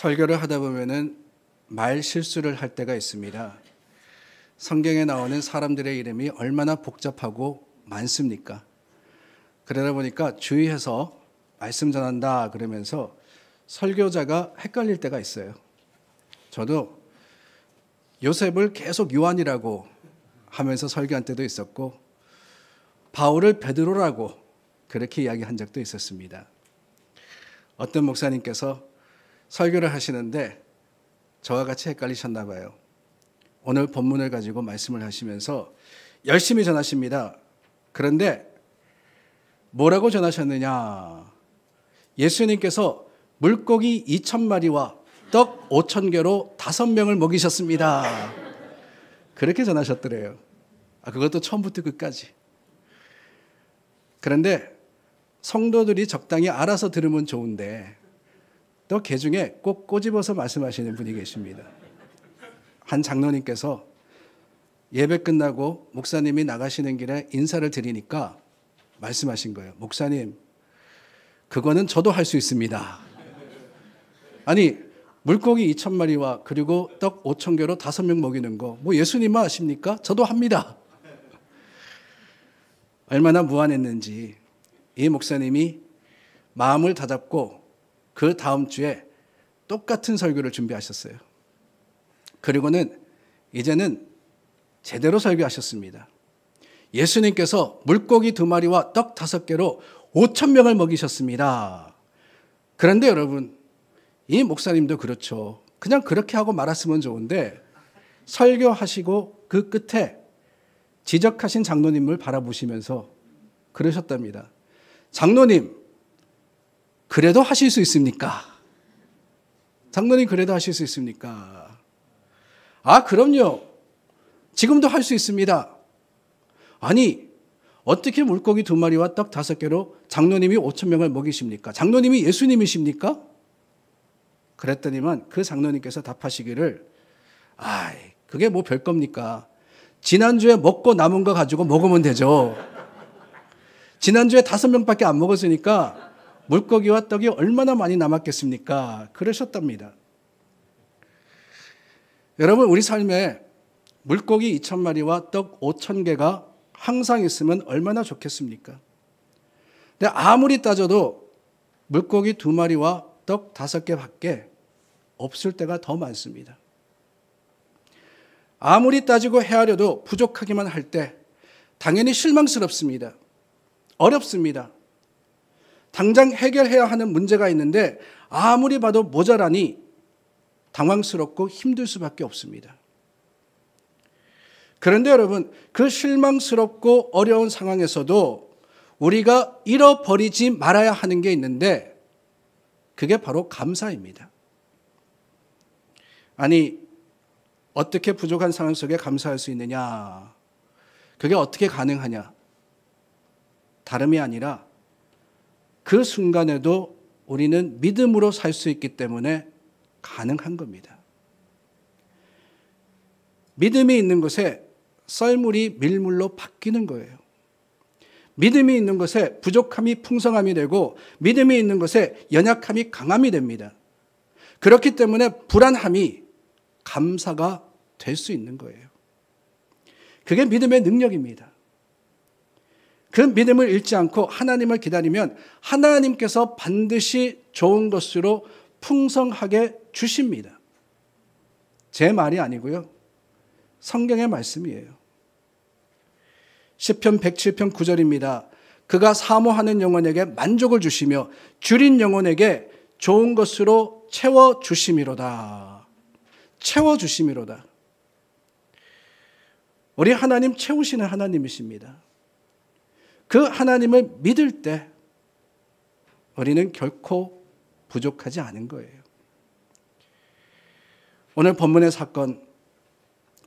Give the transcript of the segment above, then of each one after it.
설교를 하다 보면은 말 실수를 할 때가 있습니다. 성경에 나오는 사람들의 이름이 얼마나 복잡하고 많습니까? 그러다 보니까 주의해서 말씀 전한다 그러면서 설교자가 헷갈릴 때가 있어요. 저도 요셉을 계속 요한이라고 하면서 설교한 때도 있었고, 바울을 베드로라고 그렇게 이야기한 적도 있었습니다. 어떤 목사님께서 설교를 하시는데 저와 같이 헷갈리셨나 봐요. 오늘 본문을 가지고 말씀을 하시면서 열심히 전하십니다. 그런데 뭐라고 전하셨느냐? 예수님께서 물고기 2,000마리와 떡 5,000개로 5명을 먹이셨습니다. 그렇게 전하셨더래요. 그것도 처음부터 끝까지. 그런데 성도들이 적당히 알아서 들으면 좋은데 또 개중에 꼭 꼬집어서 말씀하시는 분이 계십니다. 한 장로님께서 예배 끝나고 목사님이 나가시는 길에 인사를 드리니까 말씀하신 거예요. 목사님, 그거는 저도 할 수 있습니다. 아니, 물고기 2,000마리와 그리고 떡 5,000개로 5명 먹이는 거, 뭐 예수님만 하십니까? 저도 합니다. 얼마나 무안했는지 이 목사님이 마음을 다잡고 그 다음 주에 똑같은 설교를 준비하셨어요. 그리고는 이제는 제대로 설교하셨습니다. 예수님께서 물고기 2마리와 떡 5개로 5,000명을 먹이셨습니다. 그런데 여러분, 이 목사님도 그렇죠. 그냥 그렇게 하고 말았으면 좋은데 설교하시고 그 끝에 지적하신 장로님을 바라보시면서 그러셨답니다. 장로님, 그래도 하실 수 있습니까? 장로님, 그래도 하실 수 있습니까? 그럼요. 지금도 할 수 있습니다. 아니, 어떻게 물고기 2마리와 떡 5개로 장로님이 5,000명을 먹이십니까? 장로님이 예수님이십니까? 그랬더니만 그 장로님께서 답하시기를, 그게 뭐 별겁니까? 지난주에 먹고 남은 거 가지고 먹으면 되죠. 지난주에 5명밖에 안 먹었으니까 물고기와 떡이 얼마나 많이 남았겠습니까? 그러셨답니다. 여러분, 우리 삶에 물고기 2,000마리와 떡 5,000개가 항상 있으면 얼마나 좋겠습니까? 근데 아무리 따져도 물고기 2마리와 떡 5개밖에 없을 때가 더 많습니다. 아무리 따지고 헤아려도 부족하기만 할 때 당연히 실망스럽습니다. 어렵습니다. 당장 해결해야 하는 문제가 있는데 아무리 봐도 모자라니 당황스럽고 힘들 수밖에 없습니다. 그런데 여러분, 그 실망스럽고 어려운 상황에서도 우리가 잃어버리지 말아야 하는 게 있는데 그게 바로 감사입니다. 아니, 어떻게 부족한 상황 속에 감사할 수 있느냐? 그게 어떻게 가능하냐? 다름이 아니라 그 순간에도 우리는 믿음으로 살 수 있기 때문에 가능한 겁니다. 믿음이 있는 곳에 썰물이 밀물로 바뀌는 거예요. 믿음이 있는 곳에 부족함이 풍성함이 되고 믿음이 있는 곳에 연약함이 강함이 됩니다. 그렇기 때문에 불안함이 감사가 될 수 있는 거예요. 그게 믿음의 능력입니다. 그 믿음을 잃지 않고 하나님을 기다리면 하나님께서 반드시 좋은 것으로 풍성하게 주십니다. 제 말이 아니고요. 성경의 말씀이에요. 시편 107편 9절입니다. 그가 사모하는 영혼에게 만족을 주시며 줄인 영혼에게 좋은 것으로 채워주심이로다. 채워주심이로다. 우리 하나님 채우시는 하나님이십니다. 그 하나님을 믿을 때 우리는 결코 부족하지 않은 거예요. 오늘 본문의 사건,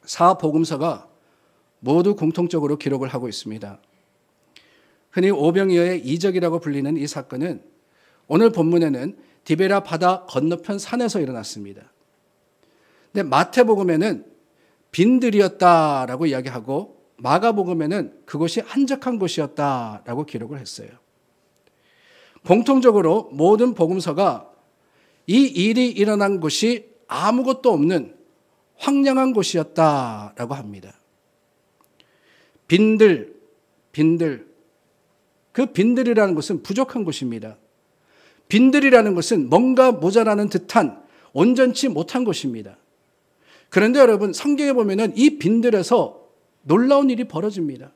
사복음서가 모두 공통적으로 기록을 하고 있습니다. 흔히 오병이어의 이적이라고 불리는 이 사건은 오늘 본문에는 디베랴 바다 건너편 산에서 일어났습니다. 근데 마태복음에는 빈들이었다라고 이야기하고 마가복음에는 그곳이 한적한 곳이었다라고 기록을 했어요. 공통적으로 모든 복음서가 이 일이 일어난 곳이 아무것도 없는 황량한 곳이었다라고 합니다. 빈들, 그 빈들이라는 것은 부족한 곳입니다. 빈들이라는 것은 뭔가 모자라는 듯한 온전치 못한 곳입니다. 그런데 여러분, 성경에 보면은 이 빈들에서 놀라운 일이 벌어집니다.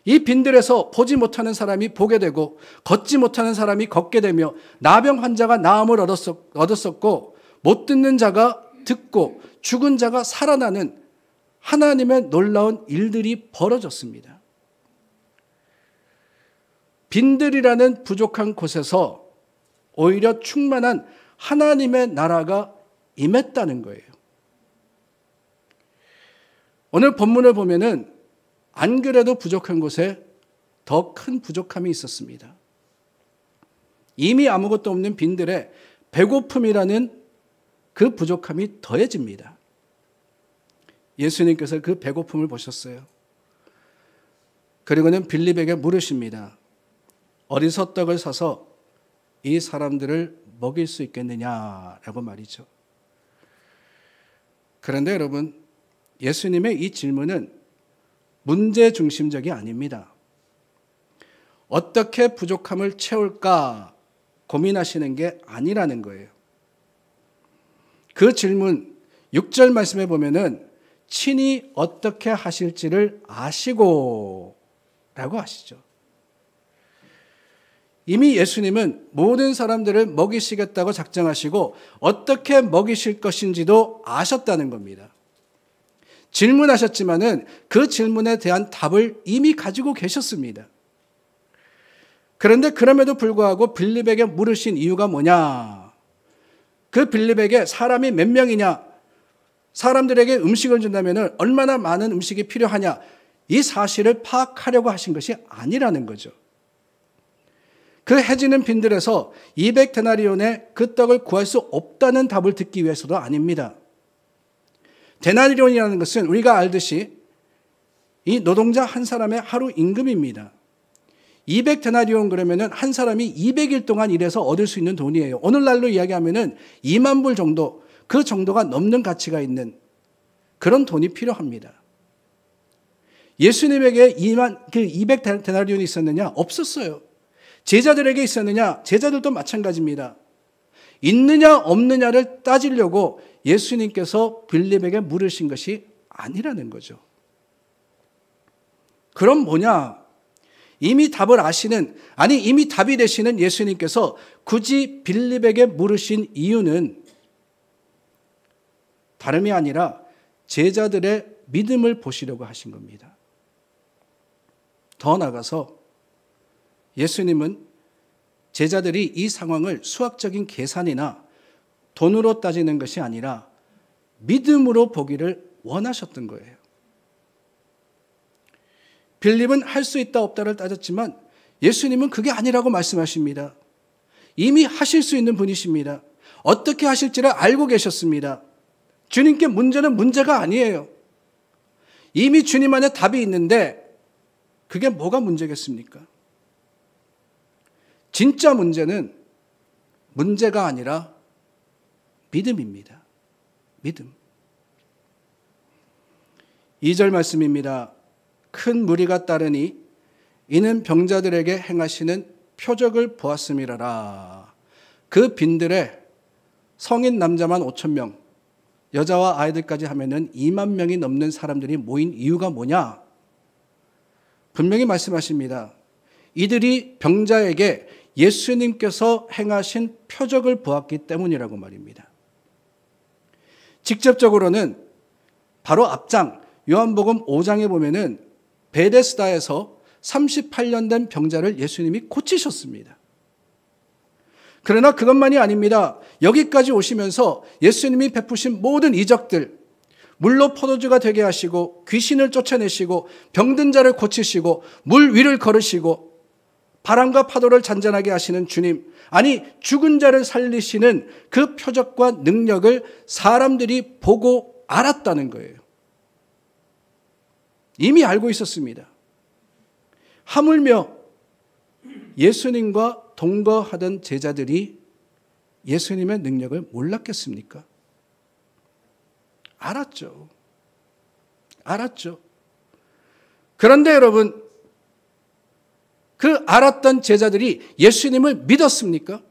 이 빈들에서 보지 못하는 사람이 보게 되고 걷지 못하는 사람이 걷게 되며 나병 환자가 나음을 얻었었고 못 듣는 자가 듣고 죽은 자가 살아나는 하나님의 놀라운 일들이 벌어졌습니다. 빈들이라는 부족한 곳에서 오히려 충만한 하나님의 나라가 임했다는 거예요. 오늘 본문을 보면은 안 그래도 부족한 곳에 더 큰 부족함이 있었습니다. 이미 아무것도 없는 빈들에 배고픔이라는 그 부족함이 더해집니다. 예수님께서 그 배고픔을 보셨어요. 그리고는 빌립에게 물으십니다. 어디서 떡을 사서 이 사람들을 먹일 수 있겠느냐라고 말이죠. 그런데 여러분, 예수님의 이 질문은 문제 중심적이 아닙니다. 어떻게 부족함을 채울까 고민하시는 게 아니라는 거예요. 그 질문 6절 말씀에 보면은 친히 어떻게 하실지를 아시고 라고 하시죠. 이미 예수님은 모든 사람들을 먹이시겠다고 작정하시고 어떻게 먹이실 것인지도 아셨다는 겁니다. 질문하셨지만은 그 질문에 대한 답을 이미 가지고 계셨습니다. 그런데 그럼에도 불구하고 빌립에게 물으신 이유가 뭐냐? 그 빌립에게 사람이 몇 명이냐? 사람들에게 음식을 준다면 얼마나 많은 음식이 필요하냐? 이 사실을 파악하려고 하신 것이 아니라는 거죠. 그 해지는 빈들에서 200데나리온의 그 떡을 구할 수 없다는 답을 듣기 위해서도 아닙니다. 데나리온이라는 것은 우리가 알듯이 이 노동자 한 사람의 하루 임금입니다. 200데나리온 그러면은 한 사람이 200일 동안 일해서 얻을 수 있는 돈이에요. 오늘날로 이야기하면은 2만 불 정도, 그 정도가 넘는 가치가 있는 그런 돈이 필요합니다. 예수님에게 200데나리온이 있었느냐? 없었어요. 제자들에게 있었느냐? 제자들도 마찬가지입니다. 있느냐 없느냐를 따지려고 예수님께서 빌립에게 물으신 것이 아니라는 거죠. 그럼 뭐냐? 이미 답을 아시는, 아니 이미 답이 되시는 예수님께서 굳이 빌립에게 물으신 이유는 다름이 아니라 제자들의 믿음을 보시려고 하신 겁니다. 더 나아가서 예수님은 제자들이 이 상황을 수학적인 계산이나 돈으로 따지는 것이 아니라 믿음으로 보기를 원하셨던 거예요. 빌립은 할 수 있다 없다를 따졌지만 예수님은 그게 아니라고 말씀하십니다. 이미 하실 수 있는 분이십니다. 어떻게 하실지를 알고 계셨습니다. 주님께 문제는 문제가 아니에요. 이미 주님 안에 답이 있는데 그게 뭐가 문제겠습니까? 진짜 문제는 문제가 아니라 믿음입니다. 믿음. 2절 말씀입니다. 큰 무리가 따르니 이는 병자들에게 행하시는 표적을 보았음이라라. 그 빈들에 성인 남자만 5,000명, 여자와 아이들까지 하면은 2만 명이 넘는 사람들이 모인 이유가 뭐냐? 분명히 말씀하십니다. 이들이 병자에게 예수님께서 행하신 표적을 보았기 때문이라고 말입니다. 직접적으로는 바로 앞장 요한복음 5장에 보면은 베데스다에서 38년 된 병자를 예수님이 고치셨습니다. 그러나 그것만이 아닙니다. 여기까지 오시면서 예수님이 베푸신 모든 이적들, 물로 포도주가 되게 하시고 귀신을 쫓아내시고 병든 자를 고치시고 물 위를 걸으시고 바람과 파도를 잔잔하게 하시는 주님, 아니 죽은 자를 살리시는 그 표적과 능력을 사람들이 보고 알았다는 거예요. 이미 알고 있었습니다. 하물며 예수님과 동거하던 제자들이 예수님의 능력을 몰랐겠습니까? 알았죠. 알았죠. 그런데 여러분, 그 알았던 제자들이 예수님을 믿었습니까?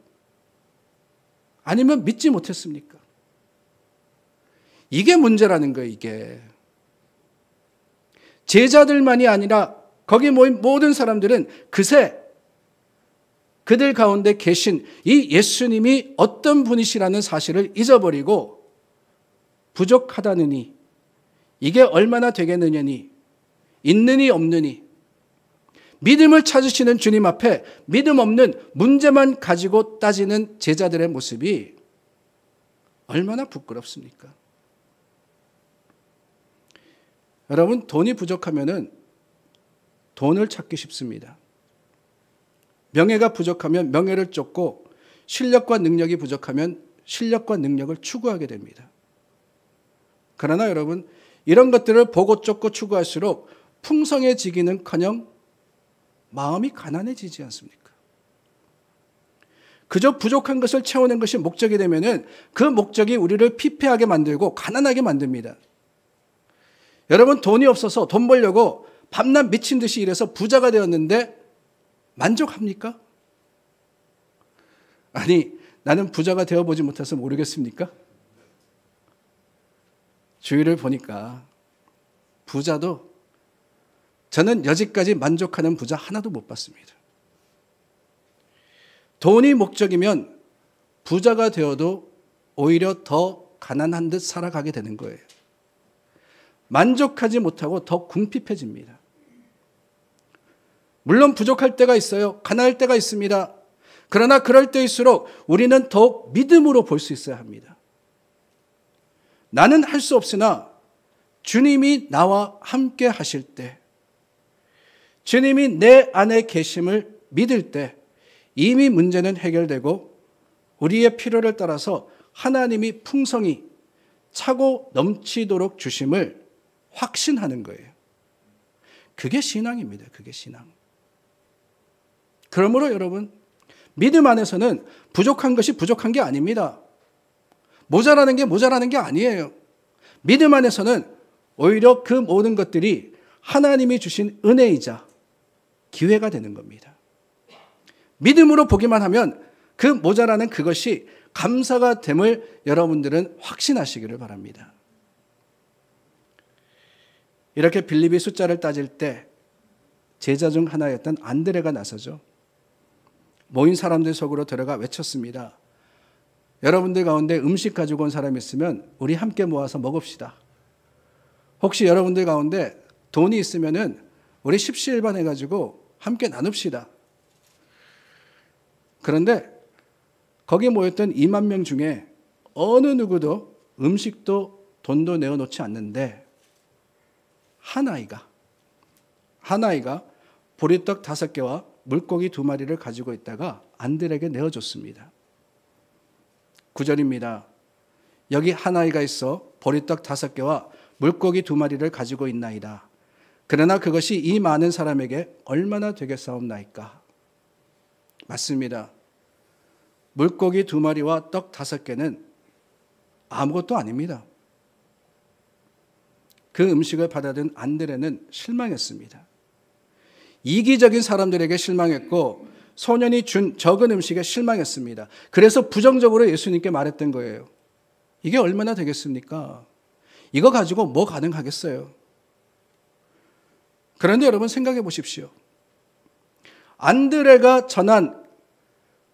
아니면 믿지 못했습니까? 이게 문제라는 거예요, 이게. 제자들만이 아니라 거기 모인 모든 사람들은 그새 그들 가운데 계신 이 예수님이 어떤 분이시라는 사실을 잊어버리고 부족하다느니, 이게 얼마나 되겠느냐니, 있느니 없느니, 믿음을 찾으시는 주님 앞에 믿음 없는 문제만 가지고 따지는 제자들의 모습이 얼마나 부끄럽습니까? 여러분, 돈이 부족하면은 돈을 찾기 쉽습니다. 명예가 부족하면 명예를 쫓고, 실력과 능력이 부족하면 실력과 능력을 추구하게 됩니다. 그러나 여러분, 이런 것들을 보고 쫓고 추구할수록 풍성해지기는커녕 마음이 가난해지지 않습니까? 그저 부족한 것을 채우는 것이 목적이 되면은 그 목적이 우리를 피폐하게 만들고 가난하게 만듭니다. 여러분, 돈이 없어서 돈 벌려고 밤낮 미친 듯이 일해서 부자가 되었는데 만족합니까? 아니, 나는 부자가 되어보지 못해서 모르겠습니까? 주위를 보니까 부자도 저는 여지까지 만족하는 부자 하나도 못 봤습니다. 돈이 목적이면 부자가 되어도 오히려 더 가난한 듯 살아가게 되는 거예요. 만족하지 못하고 더 궁핍해집니다. 물론 부족할 때가 있어요. 가난할 때가 있습니다. 그러나 그럴 때일수록 우리는 더욱 믿음으로 볼 수 있어야 합니다. 나는 할 수 없으나 주님이 나와 함께 하실 때, 주님이 내 안에 계심을 믿을 때 이미 문제는 해결되고 우리의 필요를 따라서 하나님이 풍성히 차고 넘치도록 주심을 확신하는 거예요. 그게 신앙입니다. 그게 신앙. 그러므로 여러분, 믿음 안에서는 부족한 것이 부족한 게 아닙니다. 모자라는 게 모자라는 게 아니에요. 믿음 안에서는 오히려 그 모든 것들이 하나님이 주신 은혜이자 기회가 되는 겁니다. 믿음으로 보기만 하면 그 모자라는 그것이 감사가 됨을 여러분들은 확신하시기를 바랍니다. 이렇게 빌립이 숫자를 따질 때 제자 중 하나였던 안드레가 나서죠. 모인 사람들 속으로 들어가 외쳤습니다. 여러분들 가운데 음식 가지고 온 사람이 있으면 우리 함께 모아서 먹읍시다. 혹시 여러분들 가운데 돈이 있으면은 우리 십시일반 해가지고 함께 나눕시다. 그런데 거기 모였던 2만 명 중에 어느 누구도 음식도 돈도 내어놓지 않는데 한 아이가 보리떡 5개와 물고기 2마리를 가지고 있다가 안드레에게 내어줬습니다. 9절입니다. 여기 한 아이가 있어 보리떡 5개와 물고기 2마리를 가지고 있나이다. 그러나 그것이 이 많은 사람에게 얼마나 되겠사옵나이까. 맞습니다. 물고기 2마리와 떡 5개는 아무것도 아닙니다. 그 음식을 받아든 안드레는 실망했습니다. 이기적인 사람들에게 실망했고 소년이 준 적은 음식에 실망했습니다. 그래서 부정적으로 예수님께 말했던 거예요. 이게 얼마나 되겠습니까? 이거 가지고 뭐 가능하겠어요? 그런데 여러분 생각해 보십시오. 안드레가 전한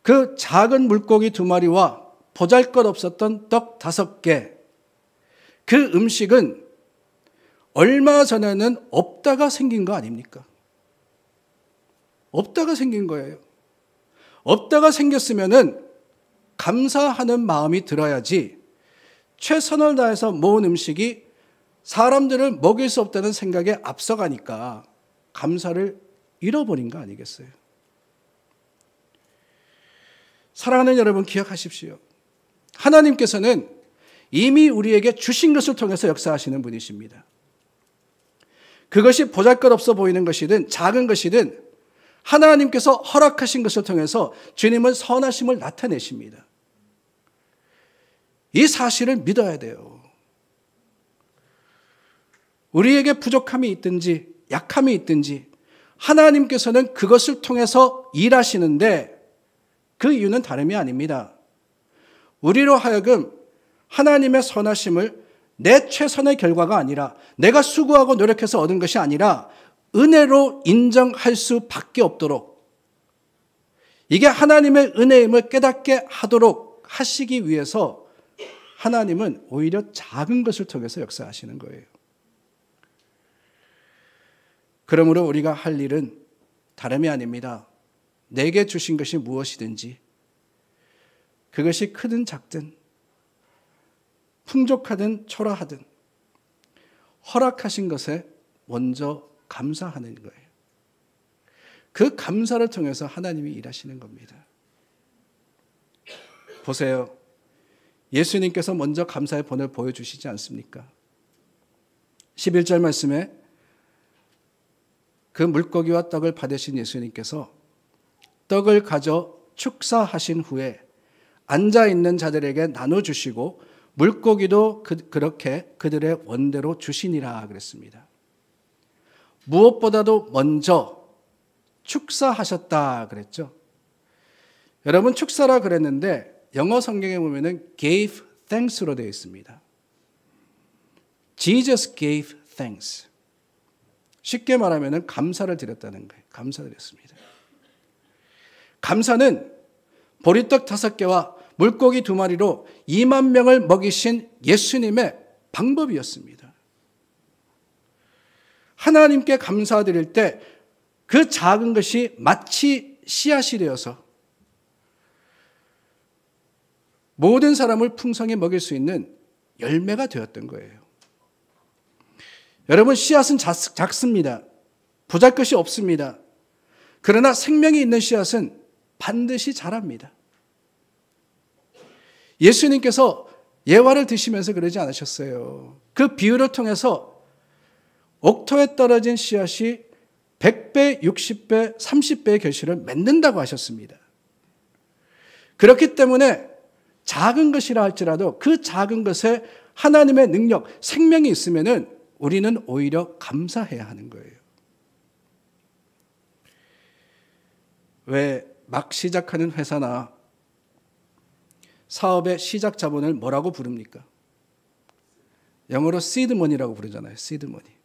그 작은 물고기 2마리와 보잘것없었던 떡 5개, 그 음식은 얼마 전에는 없다가 생긴 거 아닙니까? 없다가 생긴 거예요. 없다가 생겼으면은 감사하는 마음이 들어야지 최선을 다해서 모은 음식이 사람들을 먹일 수 없다는 생각에 앞서가니까 감사를 잃어버린 거 아니겠어요? 사랑하는 여러분, 기억하십시오. 하나님께서는 이미 우리에게 주신 것을 통해서 역사하시는 분이십니다. 그것이 보잘것없어 보이는 것이든 작은 것이든 하나님께서 허락하신 것을 통해서 주님은 선하심을 나타내십니다. 이 사실을 믿어야 돼요. 우리에게 부족함이 있든지 약함이 있든지 하나님께서는 그것을 통해서 일하시는데 그 이유는 다름이 아닙니다. 우리로 하여금 하나님의 선하심을 내 최선의 결과가 아니라 내가 수고하고 노력해서 얻은 것이 아니라 은혜로 인정할 수밖에 없도록, 이게 하나님의 은혜임을 깨닫게 하도록 하시기 위해서 하나님은 오히려 작은 것을 통해서 역사하시는 거예요. 그러므로 우리가 할 일은 다름이 아닙니다. 내게 주신 것이 무엇이든지, 그것이 크든 작든 풍족하든 초라하든 허락하신 것에 먼저 감사하는 거예요. 그 감사를 통해서 하나님이 일하시는 겁니다. 보세요. 예수님께서 먼저 감사의 본을 보여주시지 않습니까? 11절 말씀에 그 물고기와 떡을 받으신 예수님께서 떡을 가져 축사하신 후에 앉아있는 자들에게 나눠주시고 물고기도 그렇게 그들의 원대로 주시니라 그랬습니다. 무엇보다도 먼저 축사하셨다 그랬죠. 여러분, 축사라 그랬는데 영어 성경에 보면은 gave thanks로 되어 있습니다. Jesus gave thanks. 쉽게 말하면은 감사를 드렸다는 거예요. 감사드렸습니다. 감사는 보리떡 5개와 물고기 2마리로 2만 명을 먹이신 예수님의 방법이었습니다. 하나님께 감사드릴 때 그 작은 것이 마치 씨앗이 되어서 모든 사람을 풍성히 먹일 수 있는 열매가 되었던 거예요. 여러분, 씨앗은 작습니다. 보잘것이 없습니다. 그러나 생명이 있는 씨앗은 반드시 자랍니다. 예수님께서 예화를 드시면서 그러지 않으셨어요. 그 비유를 통해서 옥토에 떨어진 씨앗이 100배, 60배, 30배의 결실을 맺는다고 하셨습니다. 그렇기 때문에 작은 것이라 할지라도 그 작은 것에 하나님의 능력, 생명이 있으면은 우리는 오히려 감사해야 하는 거예요. 왜 막 시작하는 회사나 사업의 시작 자본을 뭐라고 부릅니까? 영어로 seed money라고 부르잖아요. seed money.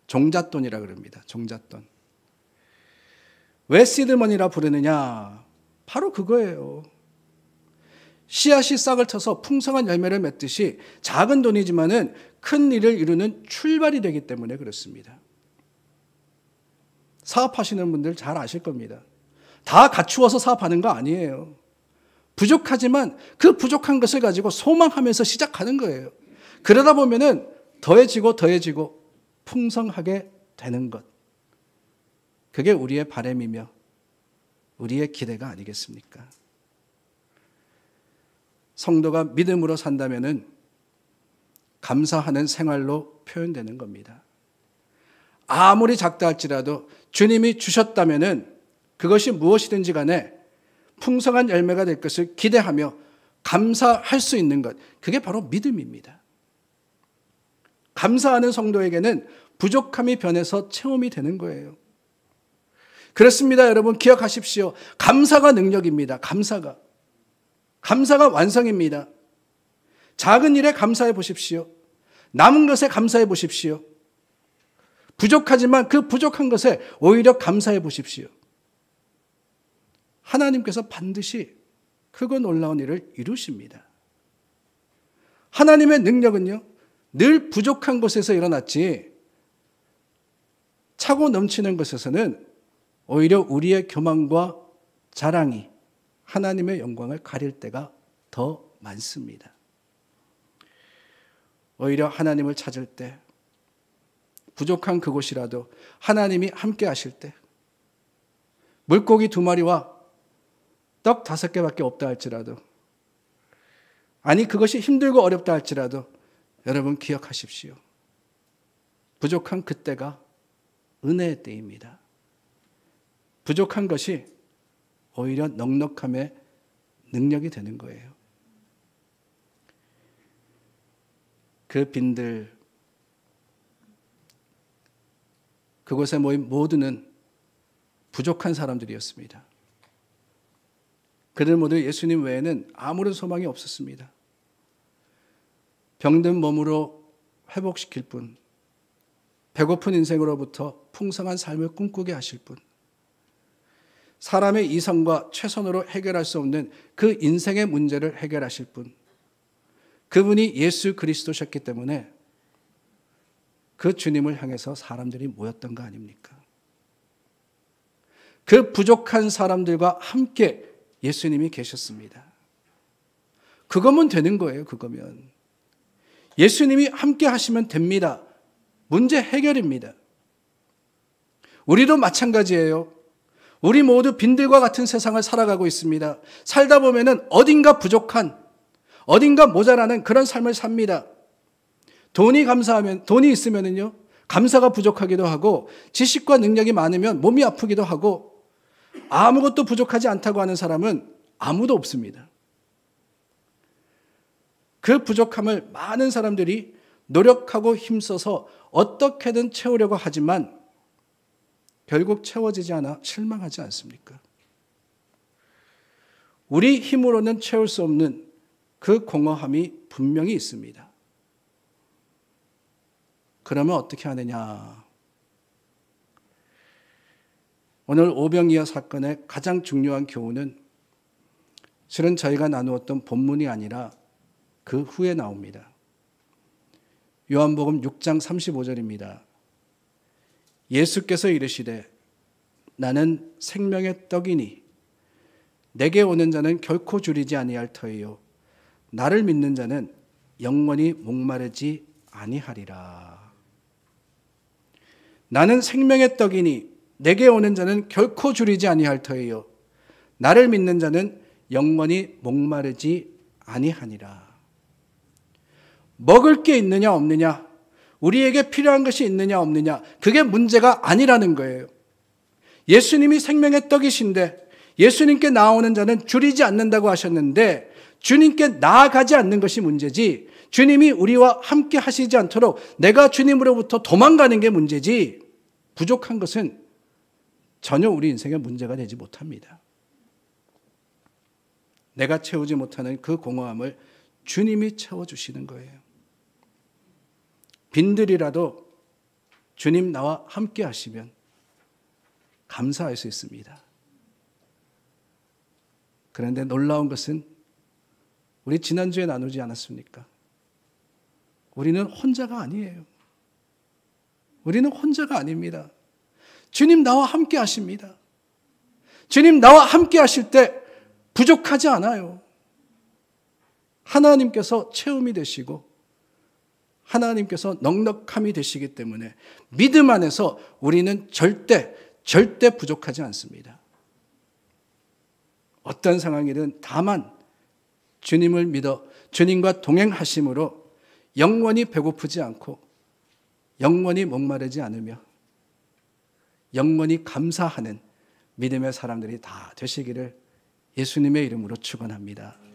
종잣돈이라 그럽니다. 종잣돈. 왜 seed money라 부르느냐? 바로 그거예요. 씨앗이 싹을 터서 풍성한 열매를 맺듯이 작은 돈이지만은 큰 일을 이루는 출발이 되기 때문에 그렇습니다. 사업하시는 분들 잘 아실 겁니다. 다 갖추어서 사업하는 거 아니에요. 부족하지만 그 부족한 것을 가지고 소망하면서 시작하는 거예요. 그러다 보면은 더해지고 풍성하게 되는 것. 그게 우리의 바람이며 우리의 기대가 아니겠습니까? 성도가 믿음으로 산다면은 감사하는 생활로 표현되는 겁니다. 아무리 작다 할지라도 주님이 주셨다면은 그것이 무엇이든지 간에 풍성한 열매가 될 것을 기대하며 감사할 수 있는 것, 그게 바로 믿음입니다. 감사하는 성도에게는 부족함이 변해서 체험이 되는 거예요. 그렇습니다. 여러분, 기억하십시오. 감사가 능력입니다. 감사가 완성입니다. 작은 일에 감사해 보십시오. 남은 것에 감사해 보십시오. 부족하지만 그 부족한 것에 오히려 감사해 보십시오. 하나님께서 반드시 크고 놀라운 일을 이루십니다. 하나님의 능력은요, 늘 부족한 곳에서 일어났지 차고 넘치는 것에서는 오히려 우리의 교만과 자랑이 하나님의 영광을 가릴 때가 더 많습니다. 오히려 하나님을 찾을 때, 부족한 그곳이라도 하나님이 함께 하실 때, 물고기 2마리와 떡 5개밖에 없다 할지라도, 아니 그것이 힘들고 어렵다 할지라도 여러분 기억하십시오. 부족한 그때가 은혜의 때입니다. 부족한 것이 오히려 넉넉함의 능력이 되는 거예요. 그 빈들, 그곳에 모인 모두는 부족한 사람들이었습니다. 그들 모두 예수님 외에는 아무런 소망이 없었습니다. 병든 몸으로 회복시킬 분, 배고픈 인생으로부터 풍성한 삶을 꿈꾸게 하실 분, 사람의 이성과 최선으로 해결할 수 없는 그 인생의 문제를 해결하실 분, 그분이 예수 그리스도셨기 때문에 그 주님을 향해서 사람들이 모였던 거 아닙니까? 그 부족한 사람들과 함께 예수님이 계셨습니다. 그거면 되는 거예요. 그거면 예수님이 함께 하시면 됩니다. 문제 해결입니다. 우리도 마찬가지예요. 우리 모두 빈들과 같은 세상을 살아가고 있습니다. 살다 보면은 어딘가 부족한, 어딘가 모자라는 그런 삶을 삽니다. 돈이 있으면은요, 감사가 부족하기도 하고, 지식과 능력이 많으면 몸이 아프기도 하고, 아무것도 부족하지 않다고 하는 사람은 아무도 없습니다. 그 부족함을 많은 사람들이 노력하고 힘써서 어떻게든 채우려고 하지만 결국 채워지지 않아 실망하지 않습니까? 우리 힘으로는 채울 수 없는 그 공허함이 분명히 있습니다. 그러면 어떻게 하느냐? 오늘 오병이어 사건의 가장 중요한 교훈은 실은 저희가 나누었던 본문이 아니라 그 후에 나옵니다. 요한복음 6장 35절입니다. 예수께서 이르시되 나는 생명의 떡이니 내게 오는 자는 결코 줄이지 아니할 터이요 나를 믿는 자는 영원히 목마르지 아니하리라. 나는 생명의 떡이니 내게 오는 자는 결코 줄이지 아니할 터이요 나를 믿는 자는 영원히 목마르지 아니하니라. 먹을 게 있느냐 없느냐, 우리에게 필요한 것이 있느냐 없느냐, 그게 문제가 아니라는 거예요. 예수님이 생명의 떡이신데 예수님께 나오는 자는 줄이지 않는다고 하셨는데 주님께 나아가지 않는 것이 문제지, 주님이 우리와 함께 하시지 않도록 내가 주님으로부터 도망가는 게 문제지, 부족한 것은 전혀 우리 인생의 문제가 되지 못합니다. 내가 채우지 못하는 그 공허함을 주님이 채워주시는 거예요. 빈들이라도 주님 나와 함께 하시면 감사할 수 있습니다. 그런데 놀라운 것은 우리 지난주에 나누지 않았습니까? 우리는 혼자가 아니에요. 우리는 혼자가 아닙니다. 주님 나와 함께 하십니다. 주님 나와 함께 하실 때 부족하지 않아요. 하나님께서 채움이 되시고 하나님께서 넉넉함이 되시기 때문에 믿음 안에서 우리는 절대 부족하지 않습니다. 어떤 상황이든 다만 주님을 믿어 주님과 동행하심으로 영원히 배고프지 않고 영원히 목마르지 않으며 영원히 감사하는 믿음의 사람들이 다 되시기를 예수님의 이름으로 축원합니다.